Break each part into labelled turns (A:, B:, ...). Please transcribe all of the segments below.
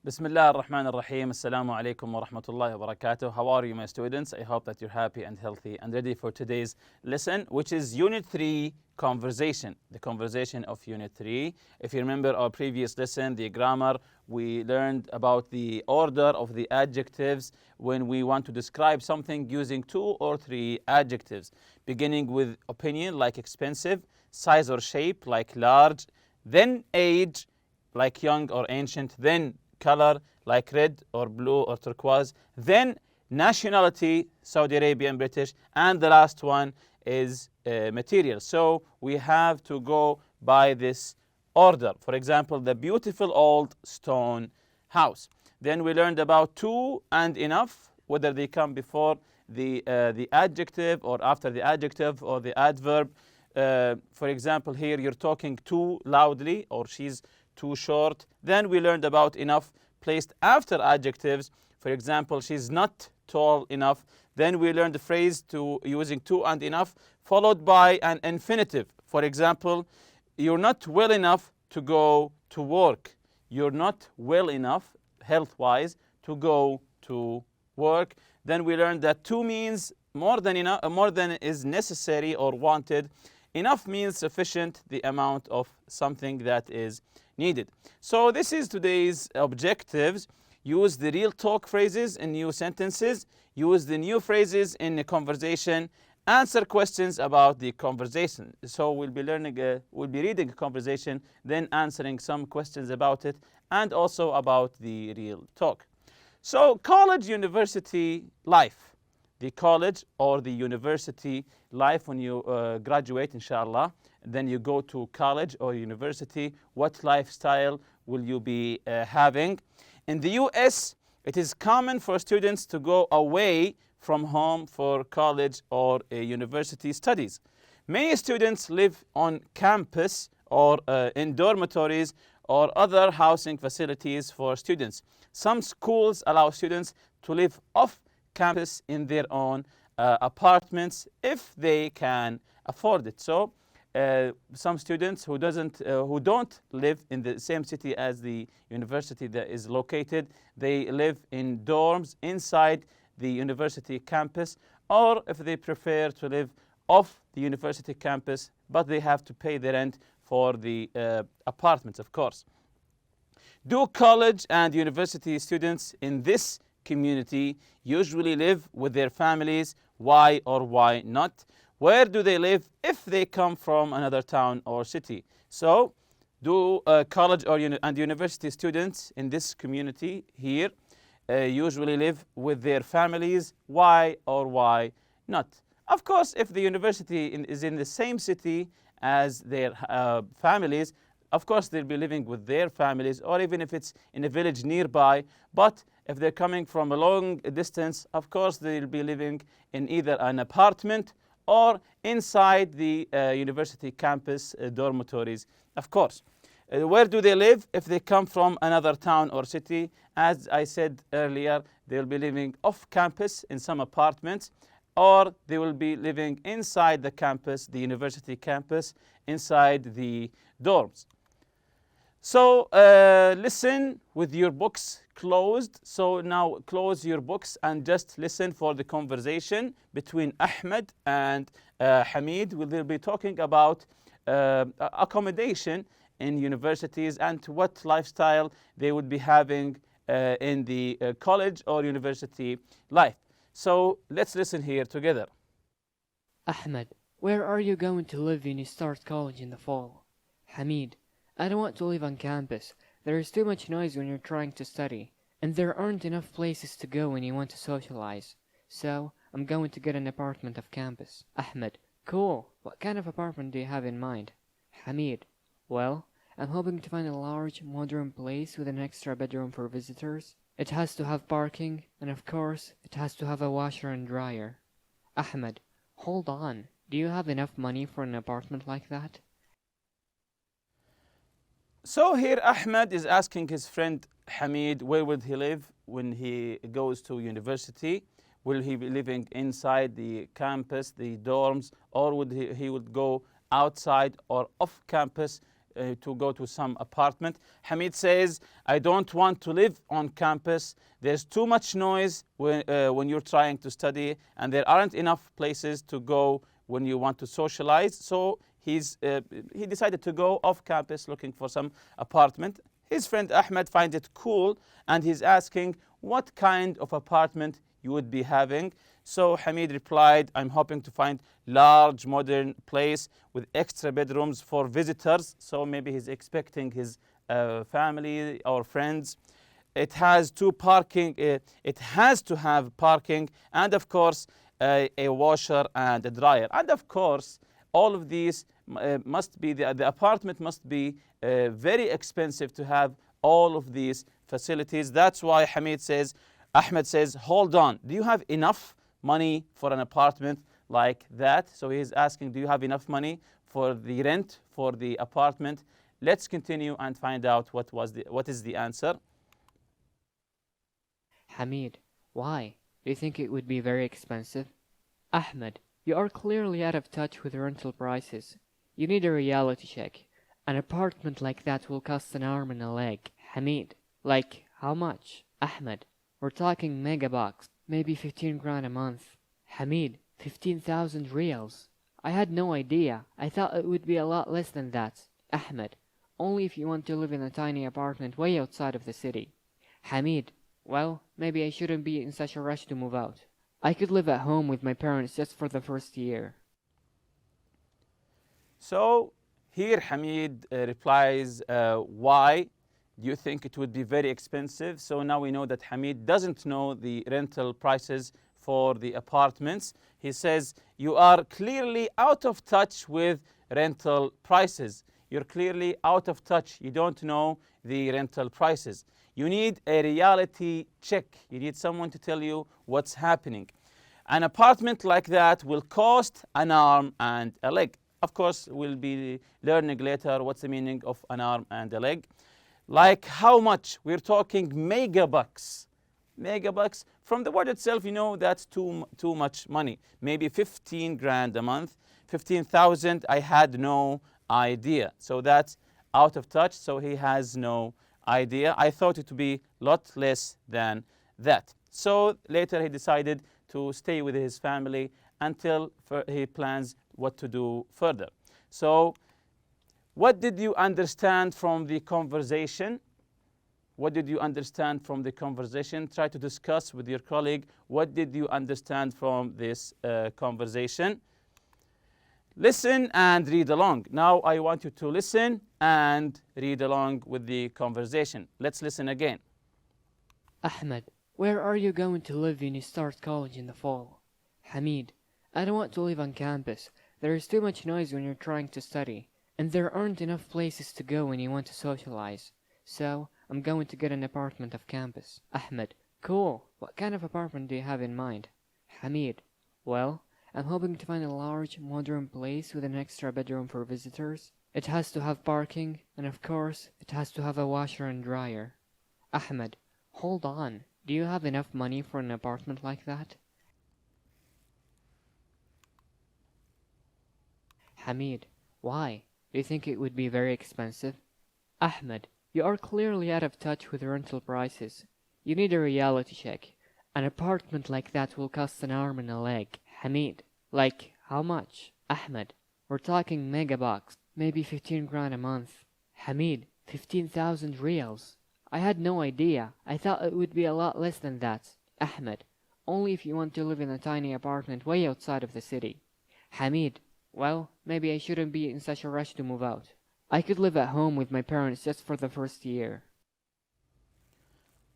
A: Bismillah ar-Rahman ar-Rahim. Assalamu alaikum wa rahmatullahi wa barakatuh. How are you, my students? I hope that you're happy and healthy and ready for today's lesson, which is Unit 3, Conversation. The conversation of Unit 3. If you remember our previous lesson, the grammar, we learned about the order of the adjectives when we want to describe something using 2 or 3 adjectives, beginning with opinion, like expensive, size or shape, like large, then age, like young or ancient, then color, like red or blue or turquoise, then nationality, Saudi Arabian, British, and the last one is material. So we have to go by this order. For example, the beautiful old stone house. Then we learned about to and enough, whether they come before the adjective or after the adjective or the adverb. For example, here you're talking too loudly, or she's too short. Then we learned about enough placed after adjectives. For example, she's not tall enough. Then we learned the phrase to using to and enough followed by an infinitive. For example, you're not well enough to go to work. You're not well enough health-wise to go to work. Then we learned that to means more than enough, more than is necessary or wanted. Enough means sufficient, the amount of something that is needed. So this is today's objectives. Use the real talk phrases in new sentences. Use the new phrases in a conversation. Answer questions about the conversation. So we'll be reading a conversation, then answering some questions about it, and also about the real talk. So college, university life. The college or the university life when you graduate, inshallah. Then you go to college or university. What lifestyle will you be having? In the US, it is common for students to go away from home for college or university studies. Many students live on campus or in dormitories or other housing facilities for students. Some schools allow students to live off campus in their own apartments if they can afford it. So some students who don't live in the same city as the university that is located, they live in dorms inside the university campus, or if they prefer to live off the university campus, but they have to pay the rent for the apartments, of course. Do college and university students in this community usually live with their families? Why or why not? Where do they live if they come from another town or city? So, do college and university students in this community here usually live with their families? Why or why not? Of course, if the university is in the same city as their families, of course they'll be living with their families, or even if it's in a village nearby. But if they're coming from a long distance, of course they'll be living in either an apartment or inside the university campus dormitories, of course. Where do they live if they come from another town or city? As I said earlier, they'll be living off campus in some apartments, or they will be living inside the campus, the university campus, inside the dorms. So listen with your books closed. So now close your books and just listen for the conversation between Ahmed and Hamid. We'll be talking about accommodation in universities and what lifestyle they would be having in the college or university life. So let's listen here together.
B: Ahmed, where are you going to live when you start college in the fall? Hamid, I don't want to live on campus. There is too much noise when you're trying to study, and there aren't enough places to go when you want to socialize. So, I'm going to get an apartment off campus. Ahmed, cool. What kind of apartment do you have in mind? Hamid, well, I'm hoping to find a large, modern place with an extra bedroom for visitors. It has to have parking, and of course, it has to have a washer and dryer. Ahmed, hold on. Do you have enough money for an apartment like that?
A: So here Ahmed is asking his friend Hamid where would he live when he goes to university. Will he be living inside the campus, the dorms, or would he would go outside or off campus to go to some apartment. Hamid says, I don't want to live on campus. There's too much noise when you're trying to study, and there aren't enough places to go when you want to socialize. So he decided to go off campus looking for some apartment. His friend Ahmed finds it cool, and he's asking what kind of apartment you would be having. So Hamid replied, I'm hoping to find large modern place with extra bedrooms for visitors. So maybe he's expecting his family or friends. It has it has to have parking, and of course a washer and a dryer. And of course all of these must be, the apartment must be very expensive to have all of these facilities. That's why Ahmed says, hold on, do you have enough money for an apartment like that? So he's asking, do you have enough money for the rent for the apartment? Let's continue and find out what is the answer.
B: Hamid, why? Do you think it would be very expensive? Ahmed, you are clearly out of touch with rental prices. You need a reality check. An apartment like that will cost an arm and a leg. Hamid, like how much? Ahmed, we're talking megabucks, maybe 15 grand a month. Hamid, 15,000 reals. I had no idea. I thought it would be a lot less than that. Ahmed, only if you want to live in a tiny apartment way outside of the city. Hamid, well, maybe I shouldn't be in such a rush to move out. I could live at home with my parents just for the first year.
A: So here Hamid replies, why do you think it would be very expensive? So now we know that Hamid doesn't know the rental prices for the apartments. He says, you are clearly out of touch with rental prices. You're clearly out of touch. You don't know the rental prices. You need a reality check. You need someone to tell you what's happening. An apartment like that will cost an arm and a leg. Of course, we'll be learning later what's the meaning of an arm and a leg. Like how much? We're talking megabucks. Megabucks. From the word itself, you know that's too much money. Maybe 15 grand a month. 15,000, I had no idea. So that's out of touch. So he has no idea. I thought it would be a lot less than that. So later he decided to stay with his family until he plans what to do further. So what did you understand from the conversation? What did you understand from the conversation? Try to discuss with your colleague, what did you understand from this conversation? Listen and read along. Now I want you to listen and read along with the conversation. Let's listen again.
B: Ahmed, where are you going to live when you start college in the fall? Hamid, I don't want to live on campus. There is too much noise when you're trying to study, and there aren't enough places to go when you want to socialize. So, I'm going to get an apartment off campus. Ahmed, cool. What kind of apartment do you have in mind? Hamid, well, I'm hoping to find a large, modern place with an extra bedroom for visitors. It has to have parking, and of course, it has to have a washer and dryer. Ahmed, hold on. Do you have enough money for an apartment like that? Hamid, why? Do you think it would be very expensive? Ahmed, you are clearly out of touch with rental prices. You need a reality check. An apartment like that will cost an arm and a leg. Hamid, like how much? Ahmed, we're talking megabucks, maybe 15 grand a month. Hamid, 15,000 reals. I had no idea. I thought it would be a lot less than that. Ahmed, only if you want to live in a tiny apartment way outside of the city. Hamid, well, maybe I shouldn't be in such a rush to move out. I could live at home with my parents just for the first year.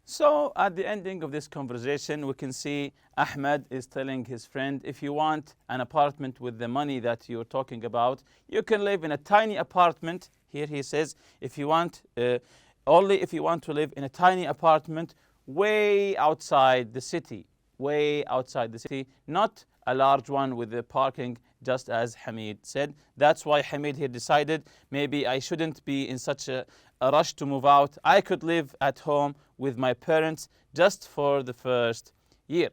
A: So at the ending of this conversation, we can see Ahmed is telling his friend, if you want an apartment with the money that you're talking about, you can live in a tiny apartment. Here he says, only if you want to live in a tiny apartment way outside the city, not a large one with the parking, just as Hamid said. That's why Hamid here decided, maybe I shouldn't be in such a rush to move out. I could live at home with my parents just for the first year.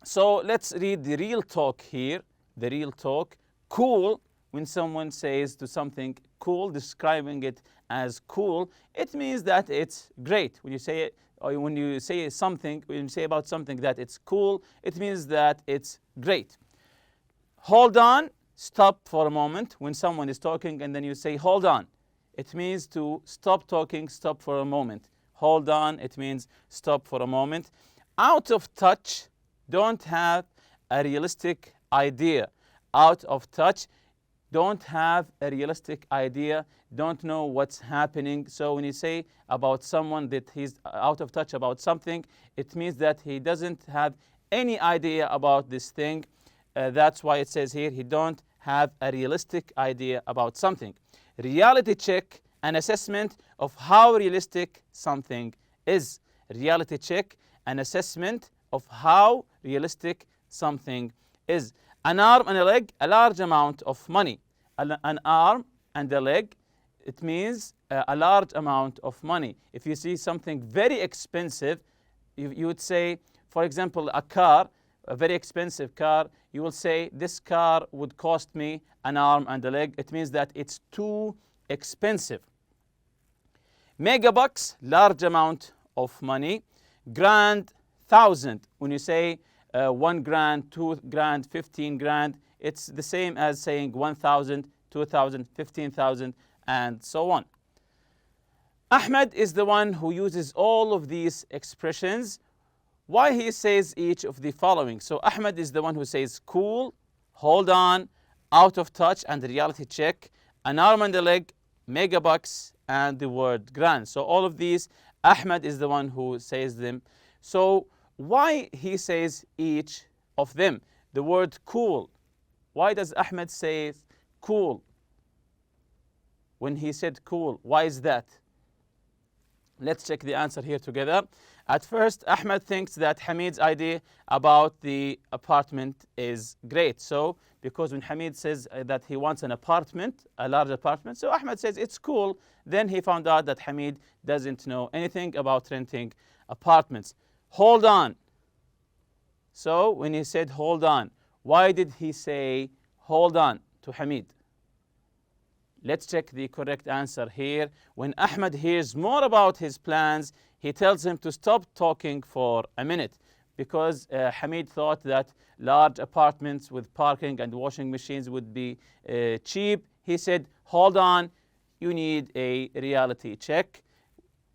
A: So let's read the real talk here. The real talk. Cool. when someone says to something cool, describing it as cool, it means that it's great. When you say it, or when you say something, when you say about something that it's cool, it means that it's great. Hold on, stop for a moment when someone is talking and then you say hold on. It means to stop talking, stop for a moment. Hold on, it means stop for a moment. Out of touch, don't have a realistic idea. Out of touch, don't have a realistic idea, don't know what's happening. So when you say about someone that he's out of touch about something, it means that he doesn't have any idea about this thing. That's why it says here he don't have a realistic idea about something. Reality check, an assessment of how realistic something is. Reality check, an assessment of how realistic something is. An arm and a leg, a large amount of money. An arm and a leg, it means a large amount of money. If you see something very expensive, you would say, for example, a car, a very expensive car, you will say, this car would cost me an arm and a leg. It means that it's too expensive. Megabucks, large amount of money. Grand, thousand. When you say 1 grand, 2 grand, 15 grand, it's the same as saying 1,000, 2,000, 15,000, and so on. Ahmed is the one who uses all of these expressions. Why he says each of the following? So Ahmed is the one who says cool, hold on, out of touch, and reality check, an arm and a leg, megabucks, and the word grand. So all of these, Ahmed is the one who says them. So why he says each of them? The word cool. Why does Ahmed say cool? When he said cool, why is that? Let's check the answer here together. At first, Ahmed thinks that Hamid's idea about the apartment is great. So, because when Hamid says that he wants an apartment, a large apartment, so Ahmed says it's cool. Then he found out that Hamid doesn't know anything about renting apartments. Hold on. So, when he said hold on, why did he say hold on to Hamid? Let's check the correct answer here. When Ahmed hears more about his plans, he tells him to stop talking for a minute, because Hamid thought that large apartments with parking and washing machines would be cheap. He said, hold on, you need a reality check,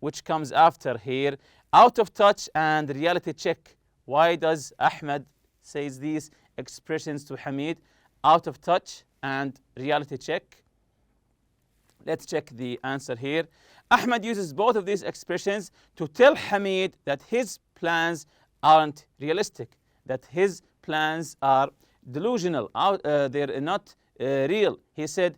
A: which comes after here. Out of touch and reality check. Why does Ahmed say these expressions to Hamid? Out of touch and reality check. Let's check the answer here. Ahmed uses both of these expressions to tell Hamid that his plans aren't realistic, that his plans are delusional, they're not real. He said,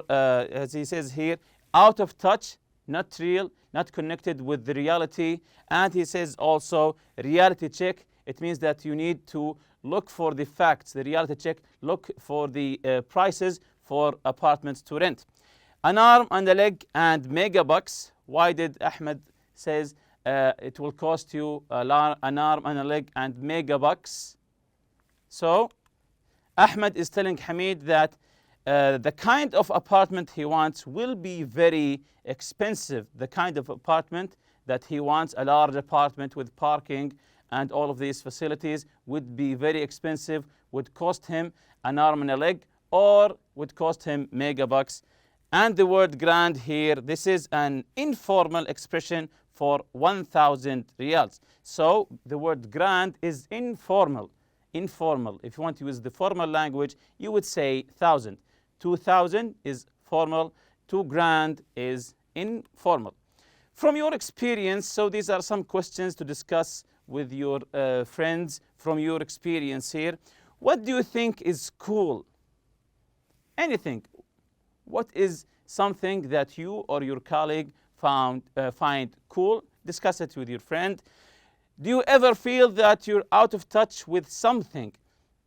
A: as he says here, out of touch, not real, not connected with the reality. And he says also, reality check. It means that you need to look for the facts, the reality check, look for the prices for apartments to rent. An arm and a leg and megabucks. Why did Ahmed says it will cost you an arm and a leg and megabucks? So Ahmed is telling Hamid that the kind of apartment he wants will be very expensive. The kind of apartment that he wants, a large apartment with parking and all of these facilities, would be very expensive, would cost him an arm and a leg, or would cost him megabucks. And the word grand here, this is an informal expression for 1,000 riyals. So the word grand is informal. Informal. If you want to use the formal language, you would say 1,000. 2,000 is formal. 2 grand is informal. From your experience, so these are some questions to discuss with your friends from your experience here. What do you think is cool? Anything. What is something that you or your colleague find cool? Discuss it with your friend. Do you ever feel that you're out of touch with something?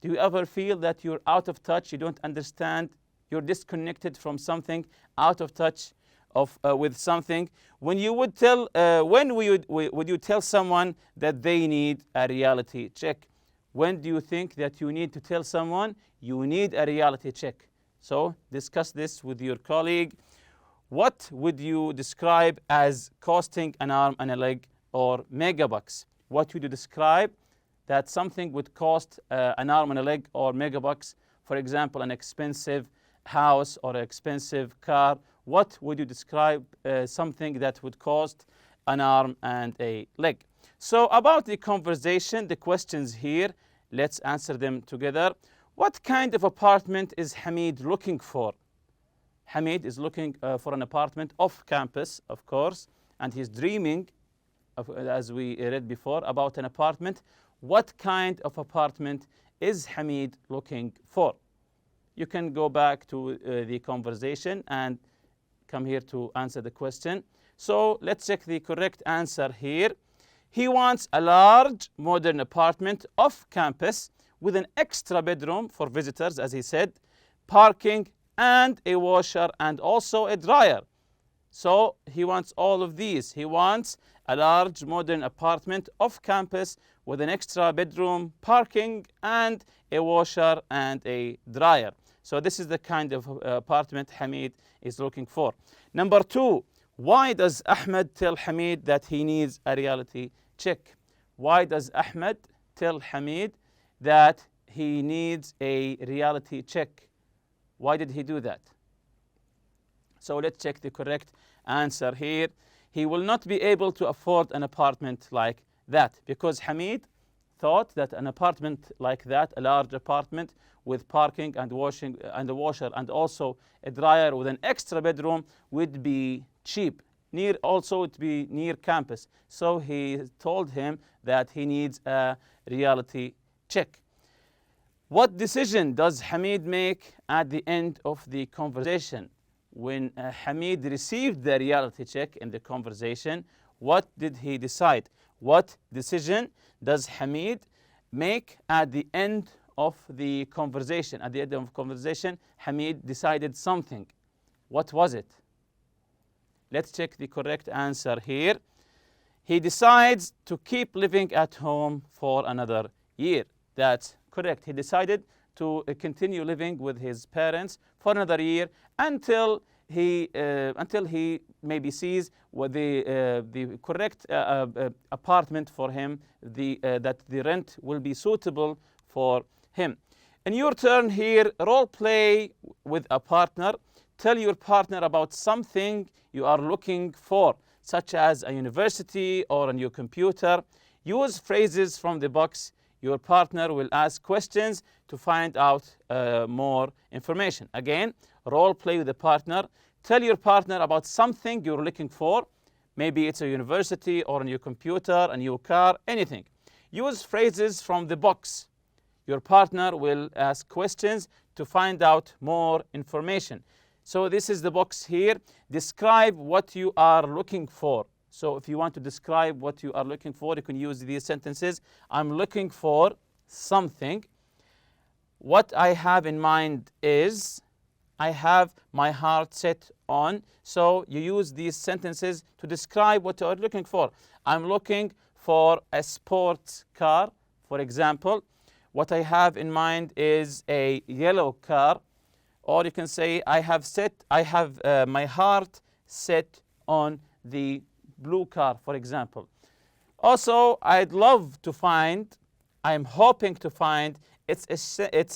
A: Do you ever feel that you're out of touch, you don't understand, you're disconnected from something, out of touch with something? When you would tell, would you tell someone that they need a reality check? When do you think that you need to tell someone you need a reality check? So discuss this with your colleague. What would you describe as costing an arm and a leg or megabucks? What would you describe that something would cost an arm and a leg or megabucks? For example, an expensive house or an expensive car. What would you describe something that would cost an arm and a leg? So about the conversation, the questions here, let's answer them together. What kind of apartment is Hamid looking for? Hamid is looking for an apartment off campus, of course, and he's dreaming, as we read before, about an apartment. What kind of apartment is Hamid looking for? You can go back to the conversation and come here to answer the question. So let's check the correct answer here. He wants a large modern apartment off campus with an extra bedroom for visitors, as he said, parking, and a washer and also a dryer. So he wants all of these. He wants a large modern apartment off campus with an extra bedroom, parking, and a washer and a dryer. So this is the kind of apartment Hamid is looking for. Number 2, why does Ahmed tell Hamid that he needs a reality check? Why does Ahmed tell Hamid that he needs a reality check? Why did he do that? So let's check the correct answer here. He will not be able to afford an apartment like that, because Hamid thought that an apartment like that, a large apartment with parking and washing and a washer and also a dryer with an extra bedroom, would be cheap. Also it be near campus. So he told him that he needs a reality check. What decision does Hamid make at the end of the conversation? When Hamid received the reality check in the conversation, what did he decide? What decision does Hamid make at the end of the conversation? At the end of the conversation, Hamid decided something. What was it? Let's check the correct answer here. He decides to keep living at home for another year. That's correct. He decided to continue living with his parents for another year until he maybe sees what the correct apartment for him, that the rent will be suitable for him. In your turn here, role play with a partner. Tell your partner about something you are looking for, such as a university or a new computer. Use phrases from the box. Your partner will ask questions to find out more information. Again, role play with a partner. Tell your partner about something you're looking for. Maybe it's a university or a new computer, a new car, anything. Use phrases from the box. Your partner will ask questions to find out more information. So this is the box here. Describe what you are looking for. So if you want to describe what you are looking for, you can use these sentences. I'm looking for something. What I have in mind is, I have my heart set on. So you use these sentences to describe what you are looking for. I'm looking for a sports car, for example. What I have in mind is a yellow car. Or you can say, I have my heart set on the blue car, for example. Also, I'd love to find, I'm hoping to find, it's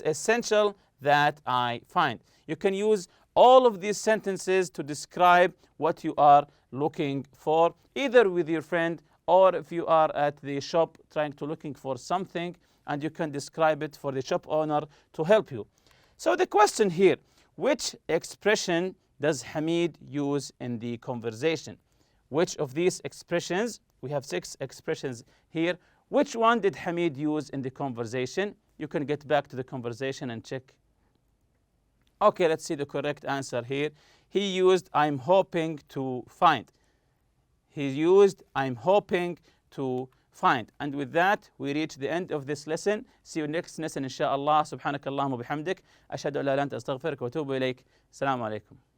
A: essential that I find. You can use all of these sentences to describe what you are looking for, either with your friend or if you are at the shop trying to looking for something, and you can describe it for the shop owner to help you. So the question here, which expression does Hamid use in the conversation? Which of these expressions, we have 6 expressions here, which one did Hamid use in the conversation? You can get back to the conversation and check. Okay, let's see the correct answer here. He used I'm hoping to find. He used I'm hoping to find. And with that, we reach the end of this lesson. See you next lesson, inshallah. Subhanakallahumma bihamdik. Ashhadu an la ilaha illa anta astaghfiruka wa atubu ilayk. Assalamu alaikum.